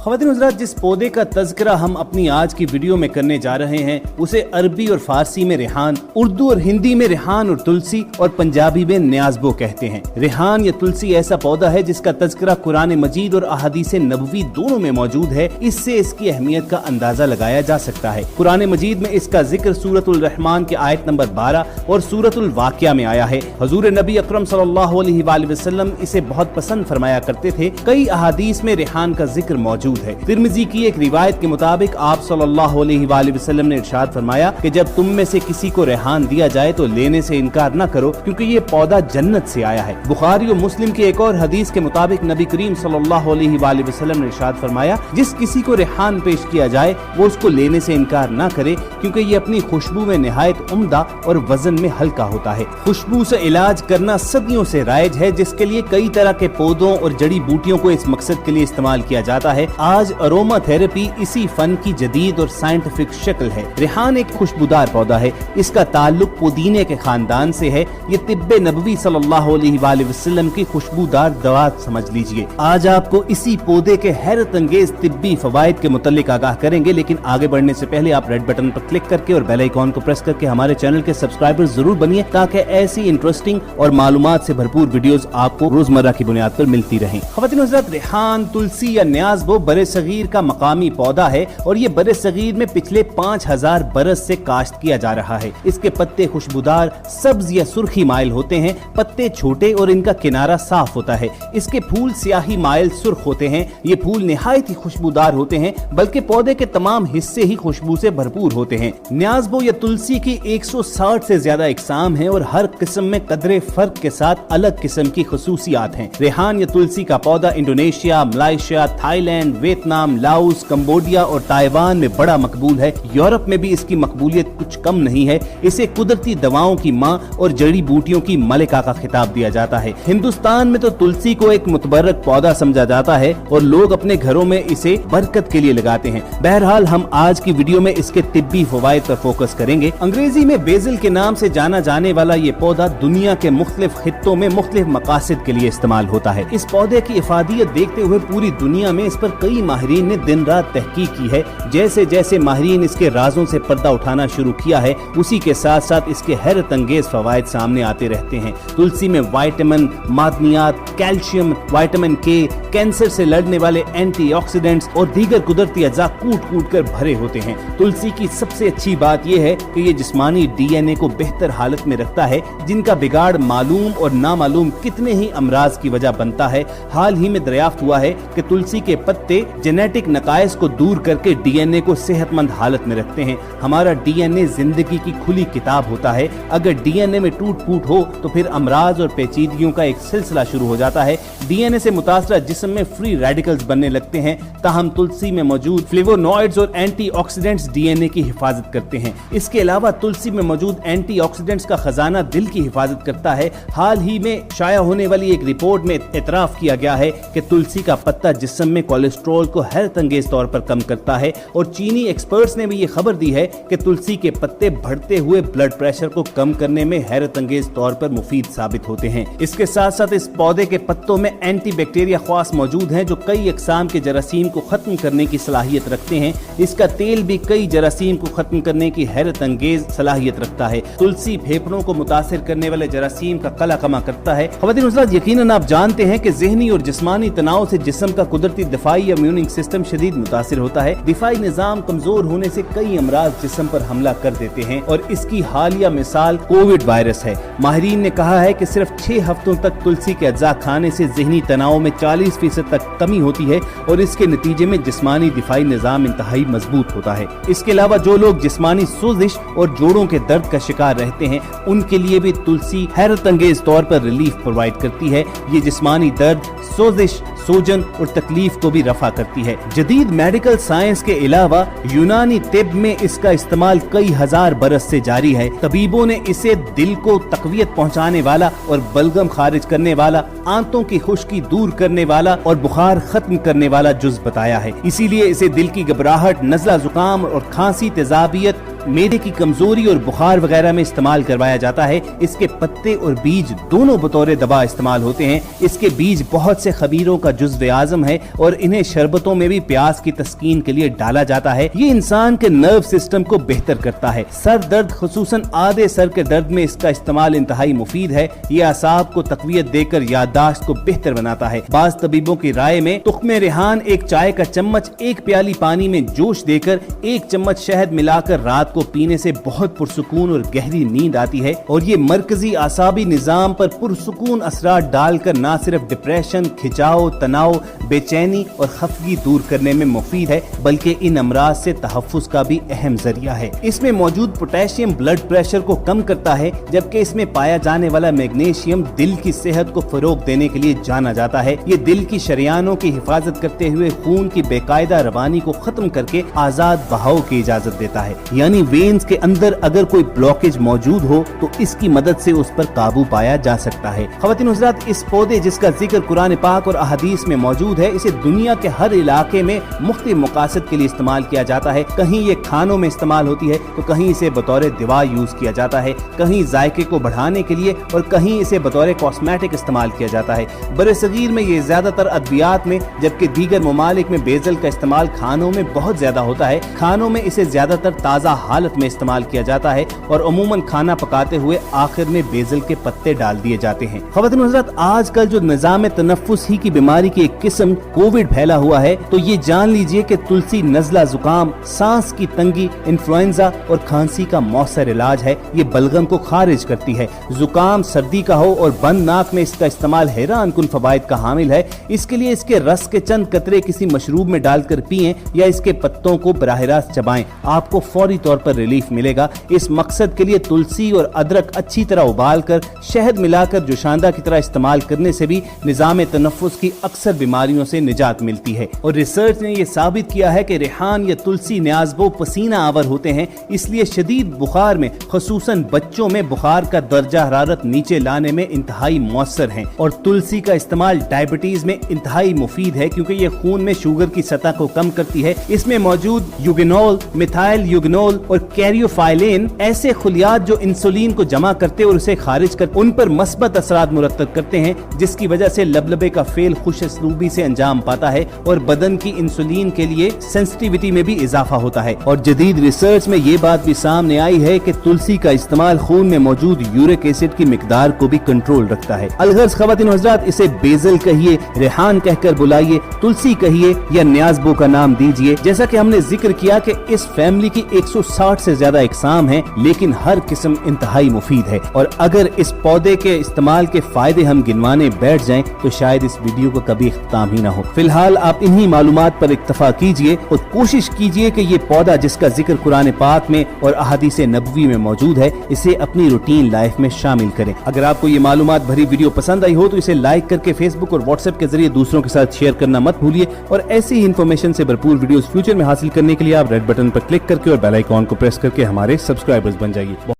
ख़वातीन हज़रात, जिस पौधे का तज़किरा हम अपनी आज की वीडियो में करने जा रहे हैं उसे अरबी और फारसी में रेहान, उर्दू और हिंदी में रेहान और तुलसी और पंजाबी में न्याज़बो कहते हैं। रेहान या तुलसी ऐसा पौधा है जिसका तज़किरा कुरान मजीद और अहादीस नबवी दोनों में मौजूद है। इससे इसकी अहमियत का अंदाजा लगाया जा सकता है। कुरान मजीद में इसका जिक्र सूरतुल रहमान के आयत नंबर 12 और सूरतुल वाक़िया में आया है। हुज़ूर नबी अकरम सल्लल्लाहु अलैहि वसल्लम इसे बहुत पसंद फरमाया करते थे। कई अहादीस में रेहान का जिक्र मौजूद है। तिर्मिज़ी की एक रिवायत के मुताबिक आप सल्लल्लाहु अलैहि वसल्लम ने इरशाद फरमाया कि जब तुम में से किसी को रेहान दिया जाए तो लेने से इनकार न करो, क्योंकि ये पौधा जन्नत से आया है। बुखारी और मुस्लिम की एक और हदीस के मुताबिक नबी करीम सल्लल्लाहु अलैहि वसल्लम ने इरशाद फरमाया, जिस किसी को रेहान पेश किया जाए वो उसको लेने से इनकार न करे, क्योंकि ये अपनी खुशबू में निहायत उम्दा और वजन में हल्का होता है। खुशबू से इलाज करना सदियों से राइज है, जिसके लिए कई तरह के पौधों और जड़ी बूटियों को इस मकसद के लिए इस्तेमाल किया जाता है। आज अरोमा थेरेपी इसी फन की जदीद और साइंटिफिक शक्ल है। रेहान एक खुशबूदार पौधा है। इसका ताल्लुक पुदीने के खानदान से है। ये तिब्बे नबवी सल्लल्लाहु अलैहि वसल्लम की खुशबूदार दवा समझ लीजिए। आज आपको इसी पौधे के हैरत अंगेज तिब्बी फवाइद के मुतालिक आगाह करेंगे, लेकिन आगे बढ़ने से पहले आप रेड बटन पर क्लिक करके और बेल आइकॉन को प्रेस करके हमारे चैनल के सब्सक्राइबर जरूर बनिए, ताकि ऐसी इंटरेस्टिंग और मालूमात से भरपूर वीडियोस आपको रोजमर्रा की बुनियाद पर मिलती रहें। ख़वातीन हज़रात, रेहान, तुलसी या न्याज़बो बरे सगीर का मकामी पौधा है और ये बरे सगीर में पिछले 5000 बरस से काश्त किया जा रहा है। इसके पत्ते खुशबूदार सब्ज या सुर्खी माइल होते हैं। पत्ते छोटे और इनका किनारा साफ होता है। इसके फूल स्याही माइल सुर्ख होते हैं। ये फूल निहायत ही खुशबूदार होते हैं, बल्कि पौधे के तमाम हिस्से ही खुशबू से भरपूर होते हैं। न्याज़बो या तुलसी की 160 से ज्यादा इकसाम है और हर किस्म में कदरे फर्क के साथ अलग किस्म की खसूसियात हैं। रेहान या तुलसी का पौधा Indonesia, Malaysia, Thailand, Vietnam, Laos, Cambodia और ताइवान में बड़ा मकबूल है। यूरोप में भी इसकी मकबूलियत कुछ कम नहीं है। इसे कुदरती दवाओं की माँ और जड़ी बूटियों की मलिका का खिताब दिया जाता है। हिंदुस्तान में तो तुलसी को एक मुतबर्रक पौधा समझा जाता है और लोग अपने घरों में इसे बरकत के लिए लगाते हैं। बहरहाल हम आज की वीडियो में इसके तिब्बी फवाइद पर फोकस करेंगे। अंग्रेजी में बेजिल के नाम से जाना जाने वाला ये पौधा दुनिया के मुख्तलिफ खित्तों में मुख्तलिफ मकासद के लिए इस्तेमाल होता है। इस पौधे की इफादियत देखते हुए पूरी दुनिया में इस पर कई माहिरीन ने दिन रात तहकीक की है। जैसे जैसे माहिरीन इसके राजों से पर्दा उठाना शुरू किया है, उसी के साथ साथ इसके हैरत अंगेज फवाइद सामने आते रहते हैं। तुलसी में विटामिन, मादनियात, कैल्शियम, विटामिन के, कैंसर से लड़ने वाले एंटीऑक्सीडेंट्स और दीगर कुदरती अज्जा कूट कूट कर भरे होते हैं। तुलसी की सबसे अच्छी बात यह है कि ये जिस्मानी डीएनए को बेहतर हालत में रखता है, जिनका बिगाड़ मालूम और नामालूम कितने ही अमराज की वजह बनता है। हाल ही में दरियाफ्त हुआ है कि तुलसी के पत्ते जेनेटिक नकाइस को दूर करके डीएनए को सेहतमंद हालत में रखते हैं। हमारा डीएनए जिंदगी की खुली किताब होता है। अगर डीएनए में टूट फूट हो तो फिर अमराज और पेचीदगियों का एक सिलसिला शुरू हो जाता है। डीएनए से मुतासरा जिस्म में फ्री रेडिकल्स बनने लगते हैं। ताहम तुलसी में मौजूद फ्लेवोनॉइड्स और एंटीऑक्सीडेंट्स डीएनए की हिफाजत करते हैं। इसके अलावा तुलसी में मौजूद एंटीऑक्सीडेंट्स का खजाना दिल की हिफाजत करता है। हाल ही में शाया होने वाली एक रिपोर्ट में एतराफ किया गया है कि तुलसी का पत्ता जिस्म में कोलेस्ट्रॉल को हैरत अंगेज तौर पर कम करता है और चीनी एक्सपर्ट्स ने भी ये खबर दी है कि तुलसी के पत्ते बढ़ते हुए ब्लड प्रेशर को कम करने में हैरत अंगेज तौर पर मुफीद साबित होते हैं। इसके साथ साथ इस पौधे के पत्तों में एंटी बैक्टीरिया ख्वास मौजूद हैं, जो कई अकसाम के जरासीम को खत्म करने की सलाहियत रखते हैं। इसका तेल भी कई जरासीम को खत्म करने की हैरत अंगेज सलाहियत रखता है। तुलसी फेफड़ों को मुतासिर करने वाले जरासीम का कला कमा करता है। ख़वातीन हज़रात, यकीनन आप जानते हैं कि ज़हनी और जिस्मानी तनाव से जिस्म का कुदरती दिफाई इम्यून सिस्टम शदीद मुतासिर होता है। दिफाई निज़ाम कमजोर होने से कई अमराज जिस्म पर हमला कर देते हैं और इसकी हालिया मिसाल कोविड वायरस है। माहिरीन ने कहा है कि सिर्फ 6 हफ्तों तक तुलसी के अज्जा खाने से ज़हनी तनाव में 40% तक कमी होती है और इसके नतीजे में जिस्मानी दिफाई निज़ाम इंतहाई मजबूत होता है। इसके अलावा जो लोग जिस्मानी सोजिश और जोड़ों के दर्द का शिकार रहते हैं, उनके लिए भी तुलसी हैरत अंगेज तौर पर रिलीफ प्रोवाइड करती है। ये जिस्मानी दर्द, सोजिश, सूजन और तकलीफ को भी रफा करती है। जदीद मेडिकल साइंस के अलावा यूनानी तिब में इसका इस्तेमाल कई हजार बरस से जारी है। तबीबों ने इसे दिल को तकवियत पहुंचाने वाला और बलगम खारिज करने वाला, आंतों की खुश्की दूर करने वाला और बुखार खत्म करने वाला जुज बताया है। इसीलिए इसे दिल की घबराहट, नज़ला, जुकाम और खांसी, तेजाबियत, मेदे की कमजोरी और बुखार वगैरह में इस्तेमाल करवाया जाता है। इसके पत्ते और बीज दोनों बतौर दवा इस्तेमाल होते हैं। इसके बीज बहुत से खबीरों का जुज़्व आज़म है और इन्हें शरबतों में भी प्यास की तस्कीन के लिए डाला जाता है। ये इंसान के नर्व सिस्टम को बेहतर करता है। सर दर्द खुसूसन आधे सर के दर्द में इसका इस्तेमाल इंतहाई मुफीद है। ये असाब को तकवीयत देकर याददाश्त को बेहतर बनाता है। बाज़ तबीबों की राय में तुख्मे रेहान एक चाय का चम्मच एक प्याली पानी में जोश देकर एक चम्मच शहद मिलाकर रात को पीने से बहुत पुरसुकून और गहरी नींद आती है और ये मरकजी आसाबी निजाम पर पुरसुकून असरात डालकर न सिर्फ डिप्रेशन, खिंचाव, तनाव, बेचैनी और खफगी दूर करने में मुफीद है बल्कि इन अमराज से तहफ़्फ़ुज़ का भी अहम जरिया है। इसमें मौजूद पोटेशियम ब्लड प्रेशर को कम करता है जबकि इसमें पाया जाने वाला मैग्नीशियम दिल की सेहत को फरोग देने के लिए जाना जाता है। ये दिल की शरियानों की हिफाजत करते हुए खून की बेकायदा रवानी को खत्म करके आजाद बहाव की इजाजत देता है। यानी वेन्स के अंदर अगर कोई ब्लॉकेज मौजूद हो तो इसकी मदद से उस पर काबू पाया जा सकता है। ख़वातीन हज़रात, इस पौधे जिसका जिक्र कुरान पाक और अहादीस में मौजूद है, इसे दुनिया के हर इलाके में मुख्तलिफ मकासद के लिए इस्तेमाल किया जाता है। कहीं ये खानों में इस्तेमाल होती है तो कहीं इसे बतौर दवा यूज किया जाता है, कहीं जायके को बढ़ाने के लिए और कहीं इसे बतौर कॉस्मेटिक इस्तेमाल किया जाता है। बरसगीर में ये ज्यादातर अद्वियात में जबकि दीगर ममालिक में बेजल का इस्तेमाल खानों में बहुत ज्यादा होता है। खानों में इसे ज्यादातर ताज़ा हालत में इस्तेमाल किया जाता है और अमूमन खाना पकाते हुए आखिर में बेजल के पत्ते डाल दिए जाते हैं। ख़वातीन हज़रात, आजकल जो निज़ाम तनफ्फुस ही की बीमारी की एक किस्म कोविड फैला हुआ है तो ये जान लीजिए कि तुलसी नज़ला, जुकाम, सांस की तंगी, इन्फ्लुएंजा और खांसी का मौसर इलाज है। ये बलगम को खारिज करती है। जुकाम सर्दी का हो और बंद नाक में इसका इस्तेमाल हैरान कुन फवाइद का हामिल है। इसके लिए इसके रस के चंद कतरे किसी मशरूब में डालकर पिएं या इसके पत्तों को बराह रास्त चबाएं, आपको फौरी तौर पर रिलीफ मिलेगा। इस मकसद के लिए तुलसी और अदरक अच्छी तरह उबाल कर शहद मिलाकर जोशांदा की तरह इस्तेमाल करने से भी निज़ाम तनफ्फुस की अक्सर बीमारियों से निजात मिलती है। और रिसर्च ने यह साबित किया है कि रेहान या तुलसी न्याज़बो पसीना आवर होते हैं, इसलिए शदीद बुखार में खुसूसन बच्चों में बुखार का दर्जा हरारत नीचे लाने में इंतहाई मौसर हैं। और तुलसी का इस्तेमाल डायबिटीज में इंतहाई मुफीद है क्योंकि ये खून में शुगर की सतह को कम करती है। इसमें मौजूद यूगेनोल, मिथाइल यूगेनोल और कैरियोफाइलेन ऐसे खुलियात जो इंसुलिन को जमा करते और उसे खारिज कर उन पर मस्बत असरात मुरतब करते हैं, जिसकी वजह से लबलबे का फेल खुशअस्लूबी से अंजाम पाता है और बदन की इंसुलिन के लिए सेंसिटिविटी में भी इजाफा होता है। और जदीद रिसर्च में ये बात भी सामने आई है कि तुलसी का इस्तेमाल खून में मौजूद यूरिक एसिड की मिकदार को भी कंट्रोल रखता है। अलगर्ज ख़वातीन हज़रात, इसे बेजल कहिए, रेहान कहकर बुलाइए, तुलसी कहिए या न्याज़बो का नाम दीजिए। जैसा कि हमने जिक्र किया कि इस फैमिली की 160 से ज्यादा इकसाम हैं, लेकिन हर किस्म इंतहाई मुफीद है। और अगर इस पौधे के इस्तेमाल के फायदे हम गिनवाने बैठ जाएं तो शायद इस वीडियो को कभी इख्तिताम ही ना हो। फिलहाल आप इन्हीं मालूमात पर इक्तफा कीजिए और कोशिश कीजिए कि ये पौधा जिसका जिक्र कुरान पाक में और अहादीस नबवी में मौजूद है, इसे अपनी रूटीन लाइफ में शामिल करें। अगर आपको ये मालूमात भरी वीडियो पसंद आई हो तो इसे लाइक करके फेसबुक और व्हाट्सएप के जरिए दूसरों के साथ शेयर करना मत भूलिए। और ऐसी ही इन्फॉर्मेशन से भरपूर वीडियोस फ्यूचर में हासिल करने के लिए आप रेड बटन पर क्लिक करके और बेल आइकॉन को प्रेस करके हमारे सब्सक्राइबर्स बन जाइए।